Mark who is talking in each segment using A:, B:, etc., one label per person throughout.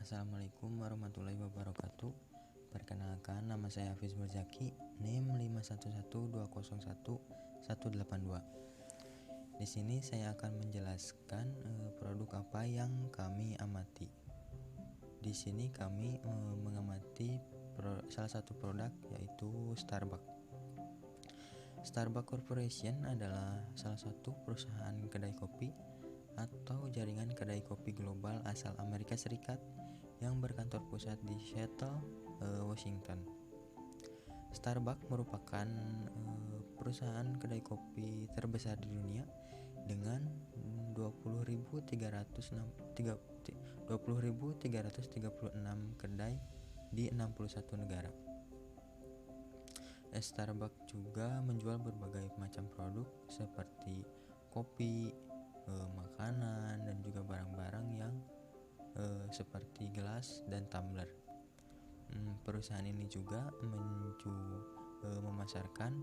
A: Assalamualaikum warahmatullahi wabarakatuh. Perkenalkan, nama saya Hafiz Murzaki, NIM 511201182. Di sini saya akan menjelaskan produk apa yang kami amati. Di sini kami mengamati salah satu produk, yaitu Starbucks. Starbucks Corporation adalah salah satu perusahaan kedai kopi atau jaringan kedai kopi global asal Amerika Serikat yang berkantor pusat di Seattle, Washington. Starbucks merupakan perusahaan kedai kopi terbesar di dunia dengan 20.336 kedai di 61 negara. Starbucks juga menjual berbagai macam produk seperti kopi, makanan, dan juga barang-barang yang seperti gelas dan tumbler. Perusahaan ini juga memasarkan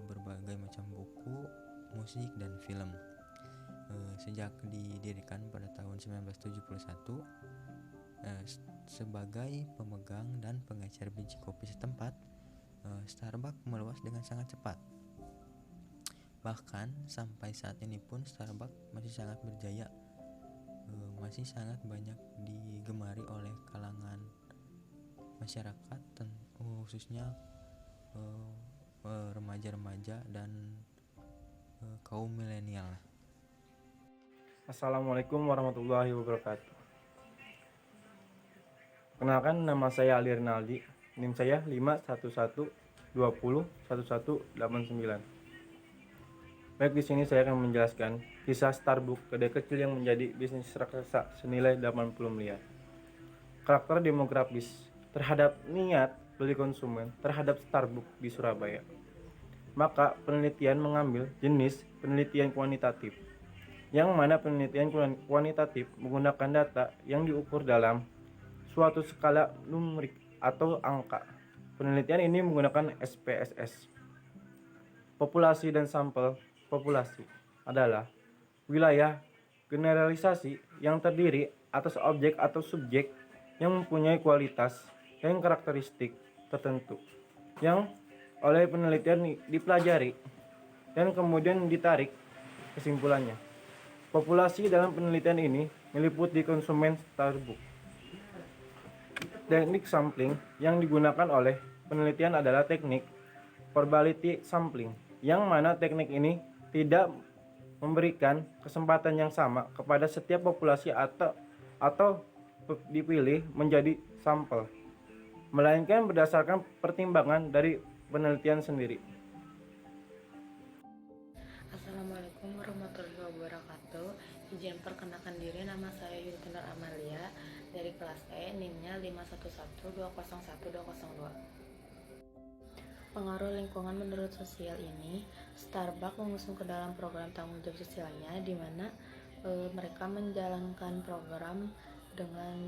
A: berbagai macam buku, musik, dan film. Sejak didirikan pada tahun 1971 sebagai pemegang dan pengecer biji kopi setempat, Starbucks meluas dengan sangat cepat. Bahkan sampai saat ini pun Starbucks masih sangat berjaya, masih sangat banyak digemari oleh kalangan masyarakat, khususnya remaja-remaja dan kaum milenial.
B: Assalamualaikum warahmatullahi wabarakatuh. Kenalkan, nama saya Ali Rinaldi, NIM saya 511201189. Baik, di sini saya akan menjelaskan kisah Starbucks, kedai kecil yang menjadi bisnis raksasa senilai 80 miliar. Karakter demografis terhadap niat beli konsumen terhadap Starbucks di Surabaya. Maka penelitian mengambil jenis penelitian kuantitatif, yang mana penelitian kuantitatif menggunakan data yang diukur dalam suatu skala numerik atau angka. Penelitian ini menggunakan SPSS. Populasi dan sampel populasi adalah wilayah generalisasi yang terdiri atas objek atau subjek yang mempunyai kualitas dan karakteristik tertentu yang oleh penelitian dipelajari dan kemudian ditarik kesimpulannya. Populasi dalam penelitian ini meliputi konsumen Starbucks. Teknik sampling yang digunakan oleh penelitian adalah teknik probability sampling, yang mana teknik ini tidak memberikan kesempatan yang sama kepada setiap populasi atau dipilih menjadi sampel, melainkan berdasarkan pertimbangan dari penelitian sendiri.
C: Assalamualaikum warahmatullahi wabarakatuh. Izin perkenalkan diri, nama saya Yudhindra Amalia dari kelas E, NIM-nya 511201202. Pengaruh lingkungan menurut sosial ini, Starbucks mengusung ke dalam program tanggung jawab sosialnya, di mana mereka menjalankan program dengan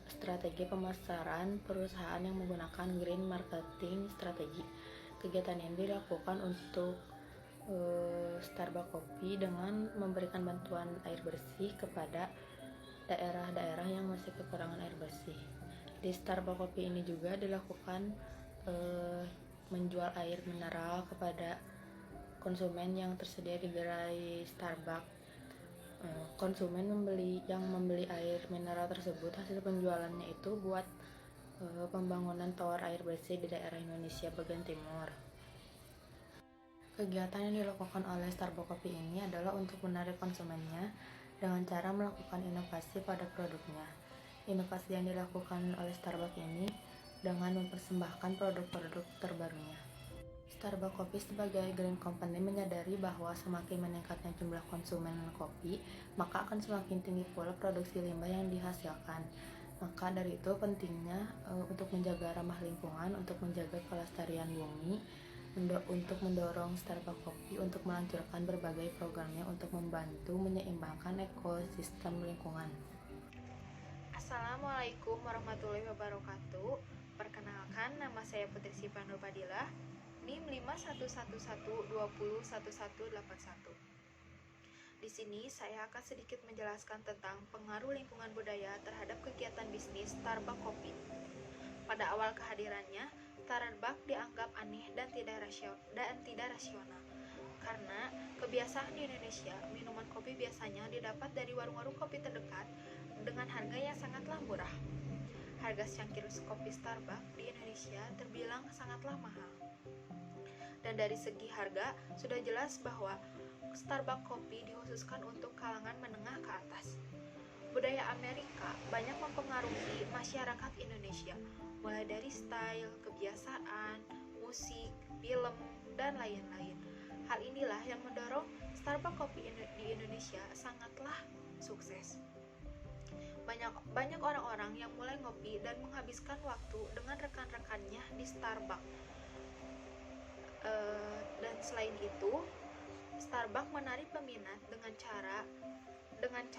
C: strategi pemasaran perusahaan yang menggunakan green marketing strategi. Kegiatan ini dilakukan untuk Starbucks Coffee dengan memberikan bantuan air bersih kepada daerah-daerah yang masih kekurangan air bersih. Di Starbucks Coffee ini juga dilakukan menjual air mineral kepada konsumen yang tersedia di gerai Starbucks. Konsumen yang membeli air mineral tersebut, hasil penjualannya itu buat pembangunan tower air bersih di daerah Indonesia bagian timur. Kegiatan yang dilakukan oleh Starbucks Coffee ini adalah untuk menarik konsumennya dengan cara melakukan inovasi pada produknya. Inovasi yang dilakukan oleh Starbucks ini dengan mempersembahkan produk-produk terbarunya. Starbucks Coffee sebagai green company menyadari bahwa semakin meningkatnya jumlah konsumen kopi, maka akan semakin tinggi pula produksi limbah yang dihasilkan. Maka dari itu pentingnya untuk menjaga ramah lingkungan, untuk menjaga kelestarian bumi, untuk mendorong Starbucks Coffee untuk melanjutkan berbagai programnya untuk membantu menyeimbangkan ekosistem lingkungan.
D: Assalamualaikum warahmatullahi wabarakatuh. Perkenalkan, nama saya Putri Sipan Nurpadilah, NIM 51112011181. Di sini saya akan sedikit menjelaskan tentang pengaruh lingkungan budaya terhadap kegiatan bisnis Starbucks Kopi. Pada awal kehadirannya, Starbucks dianggap aneh dan tidak rasional. Karena kebiasaan di Indonesia, minuman kopi biasanya didapat dari warung-warung kopi terdekat dengan harga yang sangatlah murah. Harga secangkir kopi Starbucks di Indonesia terbilang sangatlah mahal. Dan dari segi harga, sudah jelas bahwa Starbucks kopi dikhususkan untuk kalangan menengah ke atas. Budaya Amerika banyak mempengaruhi masyarakat Indonesia, mulai dari style, kebiasaan, musik, film, dan lain-lain. Hal inilah yang mendorong Starbucks kopi di Indonesia sangatlah sukses. Banyak orang-orang yang mulai ngopi dan menghabiskan waktu dengan rekan-rekannya di Starbucks. Dan selain itu, Starbucks menarik peminat dengan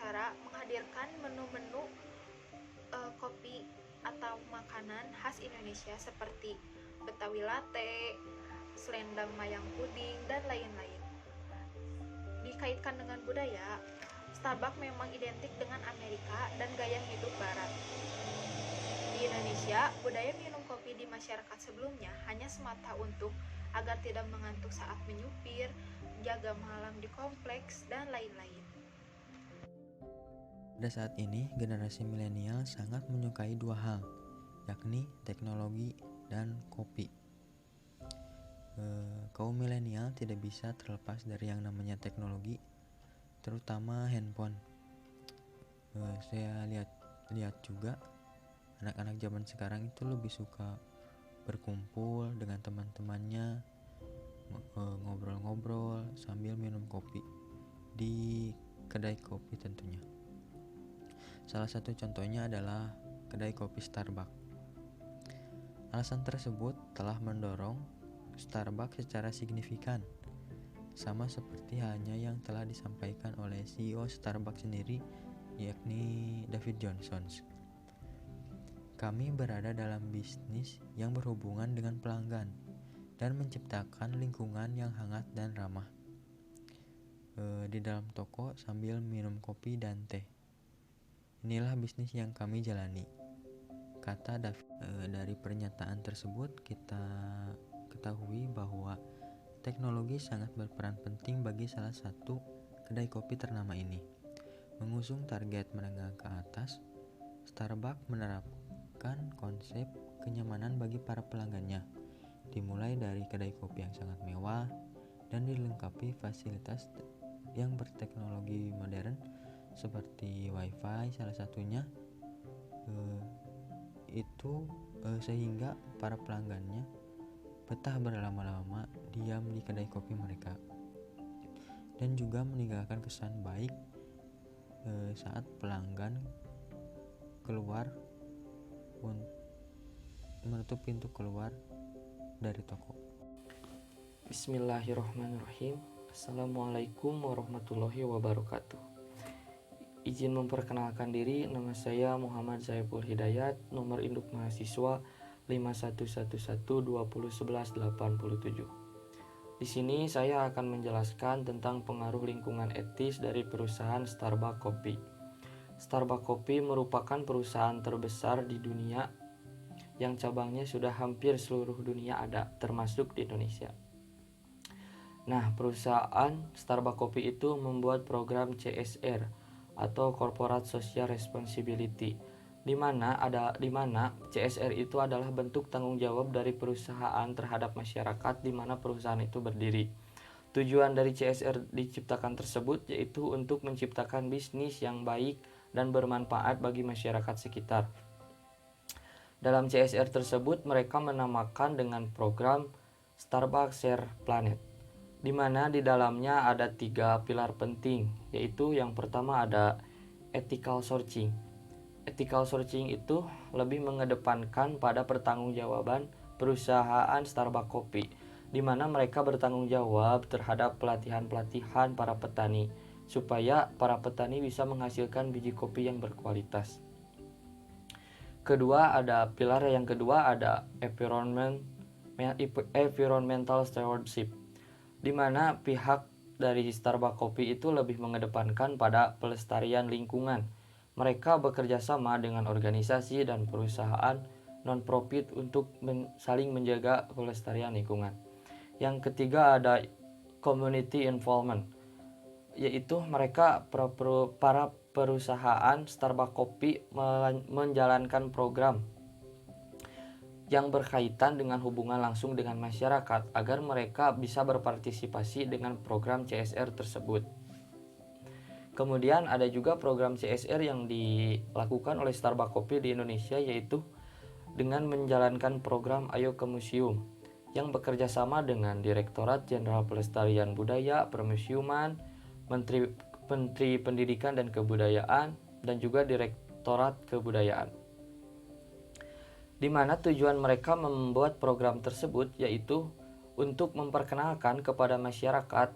D: cara menghadirkan menu-menu kopi atau makanan khas Indonesia seperti Betawi Latte, selendang mayang puding, dan lain-lain. Dikaitkan dengan budaya, Starbucks memang identik dengan Amerika dan gaya hidup Barat. Di Indonesia, budaya minum kopi di masyarakat sebelumnya hanya semata untuk agar tidak mengantuk saat menyupir, jaga malam di kompleks, dan lain-lain.
A: Pada saat ini, generasi milenial sangat menyukai dua hal, yakni teknologi dan kopi. Kaum milenial tidak bisa terlepas dari yang namanya teknologi, terutama handphone. Saya lihat juga anak-anak zaman sekarang itu lebih suka berkumpul dengan teman-temannya, ngobrol-ngobrol sambil minum kopi di kedai kopi tentunya. Salah satu contohnya adalah kedai kopi Starbucks. Alasan tersebut telah mendorong Starbucks secara signifikan, sama seperti halnya yang telah disampaikan oleh CEO Starbucks sendiri, yakni David Johnson. Kami berada dalam bisnis yang berhubungan dengan pelanggan dan menciptakan lingkungan yang hangat dan ramah di dalam toko sambil minum kopi dan teh. Inilah bisnis yang kami jalani, kata David. Dari pernyataan tersebut kita ketahui bahwa teknologi sangat berperan penting bagi salah satu kedai kopi ternama ini. Mengusung target menengah ke atas, Starbucks menerapkan konsep kenyamanan bagi para pelanggannya, dimulai dari kedai kopi yang sangat mewah dan dilengkapi fasilitas yang berteknologi modern seperti WiFi salah satunya, sehingga para pelanggannya betah berlama-lama diam di kedai kopi mereka dan juga meninggalkan kesan baik saat pelanggan keluar menutup pintu keluar dari toko.
E: Bismillahirrahmanirrahim. Assalamualaikum warahmatullahi wabarakatuh. Izin memperkenalkan diri, nama saya Muhammad Saiful Hidayat, nomor induk mahasiswa 5111201187. Di sini saya akan menjelaskan tentang pengaruh lingkungan etis dari perusahaan Starbucks Kopi. Starbucks Kopi merupakan perusahaan terbesar di dunia yang cabangnya sudah hampir seluruh dunia ada, termasuk di Indonesia. Nah, perusahaan Starbucks Kopi itu membuat program CSR atau Corporate Social Responsibility, di mana CSR itu adalah bentuk tanggung jawab dari perusahaan terhadap masyarakat di mana perusahaan itu berdiri. Tujuan dari CSR diciptakan tersebut yaitu untuk menciptakan bisnis yang baik dan bermanfaat bagi masyarakat sekitar. Dalam CSR tersebut mereka menamakan dengan program Starbucks Share Planet, di mana di dalamnya ada 3 pilar penting, yaitu yang pertama ada ethical sourcing. Ethical sourcing itu lebih mengedepankan pada pertanggungjawaban perusahaan Starbucks Kopi, di mana mereka bertanggung jawab terhadap pelatihan-pelatihan para petani, supaya para petani bisa menghasilkan biji kopi yang berkualitas. Pilar yang kedua ada environmental stewardship, di mana pihak dari Starbucks Kopi itu lebih mengedepankan pada pelestarian lingkungan. Mereka bekerja sama dengan organisasi dan perusahaan non-profit untuk saling menjaga pelestarian lingkungan. Yang ketiga ada community involvement, yaitu mereka para perusahaan Starbucks Kopi menjalankan program yang berkaitan dengan hubungan langsung dengan masyarakat agar mereka bisa berpartisipasi dengan program CSR tersebut. Kemudian ada juga program CSR yang dilakukan oleh Starbucks Kopi di Indonesia, yaitu dengan menjalankan program Ayo ke Museum yang bekerja sama dengan Direktorat Jenderal Pelestarian Budaya, Permusiuman, Menteri Pendidikan dan Kebudayaan, dan juga Direktorat Kebudayaan. Di mana tujuan mereka membuat program tersebut yaitu untuk memperkenalkan kepada masyarakat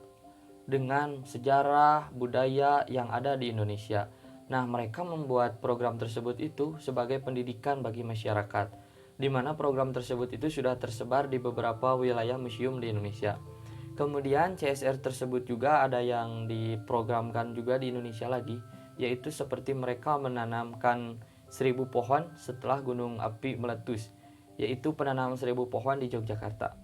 E: dengan sejarah budaya yang ada di Indonesia. Nah, mereka membuat program tersebut itu sebagai pendidikan bagi masyarakat, di mana program tersebut itu sudah tersebar di beberapa wilayah museum di Indonesia. Kemudian CSR tersebut juga ada yang diprogramkan juga di Indonesia lagi, yaitu seperti mereka menanamkan 1000 pohon setelah gunung api meletus, yaitu penanaman 1000 pohon di Yogyakarta.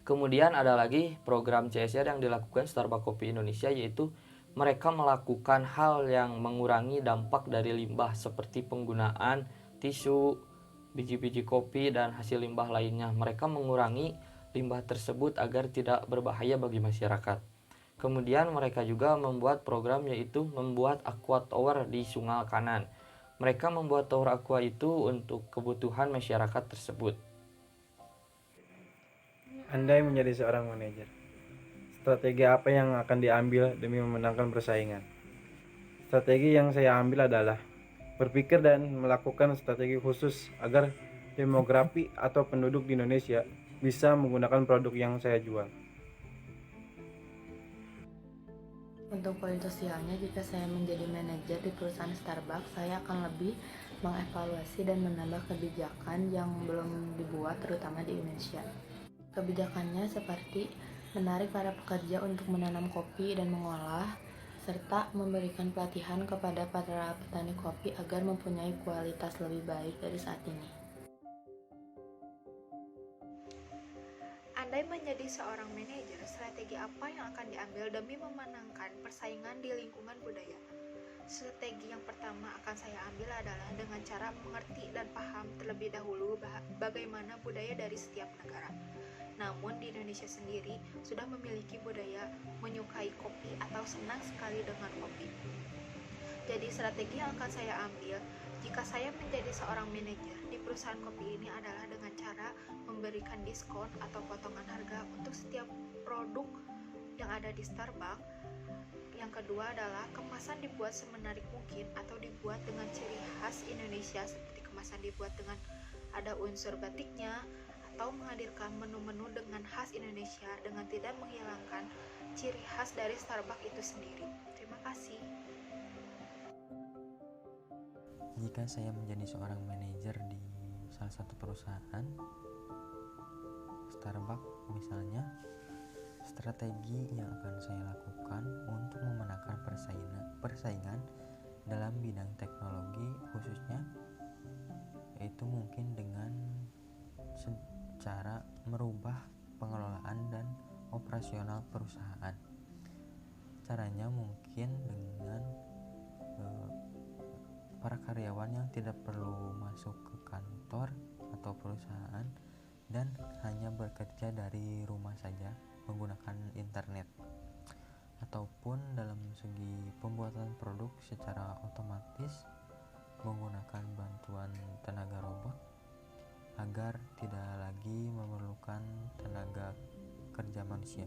E: Kemudian ada lagi program CSR yang dilakukan Starbucks Kopi Indonesia, yaitu mereka melakukan hal yang mengurangi dampak dari limbah seperti penggunaan tisu, biji-biji kopi, dan hasil limbah lainnya. Mereka mengurangi limbah tersebut agar tidak berbahaya bagi masyarakat. Kemudian mereka juga membuat program yaitu membuat aqua tower di Sungai Kanan. Mereka membuat tower aqua itu untuk kebutuhan masyarakat tersebut.
B: Andai menjadi seorang manajer, strategi apa yang akan diambil demi memenangkan persaingan? Strategi yang saya ambil adalah berpikir dan melakukan strategi khusus agar demografi atau penduduk di Indonesia bisa menggunakan produk yang saya jual.
C: Untuk poin sosialnya, jika saya menjadi manajer di perusahaan Starbucks, saya akan lebih mengevaluasi dan menambah kebijakan yang belum dibuat, terutama di Indonesia. Kebijakannya seperti menarik para pekerja untuk menanam kopi dan mengolah, serta memberikan pelatihan kepada para petani kopi agar mempunyai kualitas lebih baik dari saat ini.
D: Andai menjadi seorang manajer, strategi apa yang akan diambil demi memenangkan persaingan di lingkungan budaya? Strategi yang pertama akan saya ambil adalah dengan cara mengerti dan paham terlebih dahulu bagaimana budaya dari setiap negara. Namun di Indonesia sendiri sudah memiliki budaya menyukai kopi atau senang sekali dengan kopi. Jadi strategi yang akan saya ambil jika saya menjadi seorang manajer di perusahaan kopi ini adalah dengan cara memberikan diskon atau potongan harga untuk setiap produk yang ada di Starbucks. Yang kedua adalah kemasan dibuat semenarik mungkin atau dibuat dengan ciri khas Indonesia, seperti kemasan dibuat dengan ada unsur batiknya atau menghadirkan menu-menu dengan khas Indonesia dengan tidak menghilangkan ciri khas dari Starbucks itu sendiri. Terima kasih.
A: Jika saya menjadi seorang manajer di salah satu perusahaan Starbucks misalnya, strategi yang akan saya lakukan untuk memenangkan persaingan dalam bidang teknologi khususnya, yaitu mungkin dengan secara merubah pengelolaan dan operasional perusahaan. Caranya mungkin dengan para karyawan yang tidak perlu masuk ke kantor atau perusahaan dan hanya bekerja dari rumah saja menggunakan internet, ataupun dalam segi pembuatan produk secara otomatis menggunakan bantuan tenaga robot agar tidak lagi memerlukan tenaga kerja manusia.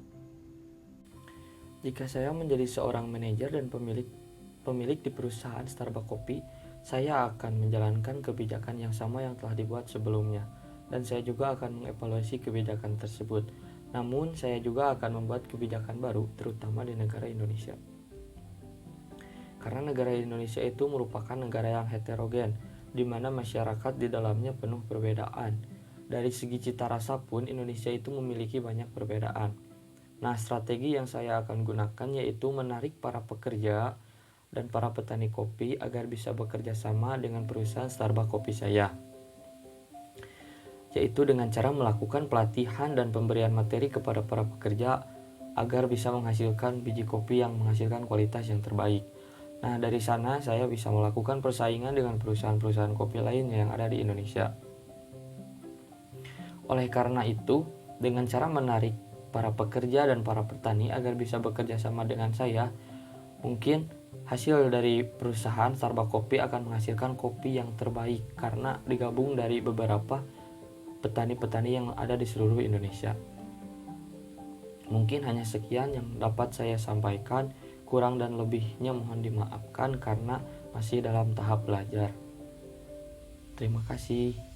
E: Jika saya menjadi seorang manajer dan pemilik di perusahaan Starbucks Kopi, saya akan menjalankan kebijakan yang sama yang telah dibuat sebelumnya, dan saya juga akan mengevaluasi kebijakan tersebut. Namun, saya juga akan membuat kebijakan baru, terutama di negara Indonesia. Karena negara Indonesia itu merupakan negara yang heterogen, di mana masyarakat di dalamnya penuh perbedaan. Dari segi cita rasa pun, Indonesia itu memiliki banyak perbedaan. Nah, strategi yang saya akan gunakan yaitu menarik para pekerja dan para petani kopi agar bisa bekerja sama dengan perusahaan Starbucks Kopi saya, yaitu dengan cara melakukan pelatihan dan pemberian materi kepada para pekerja agar bisa menghasilkan biji kopi yang menghasilkan kualitas yang terbaik. Nah, dari sana saya bisa melakukan persaingan dengan perusahaan-perusahaan kopi lainnya yang ada di Indonesia. Oleh karena itu, dengan cara menarik para pekerja dan para petani agar bisa bekerja sama dengan saya, mungkin hasil dari perusahaan Starbucks Kopi akan menghasilkan kopi yang terbaik karena digabung dari beberapa petani-petani yang ada di seluruh Indonesia. Mungkin hanya sekian yang dapat saya sampaikan, kurang dan lebihnya mohon dimaafkan karena masih dalam tahap belajar. Terima kasih.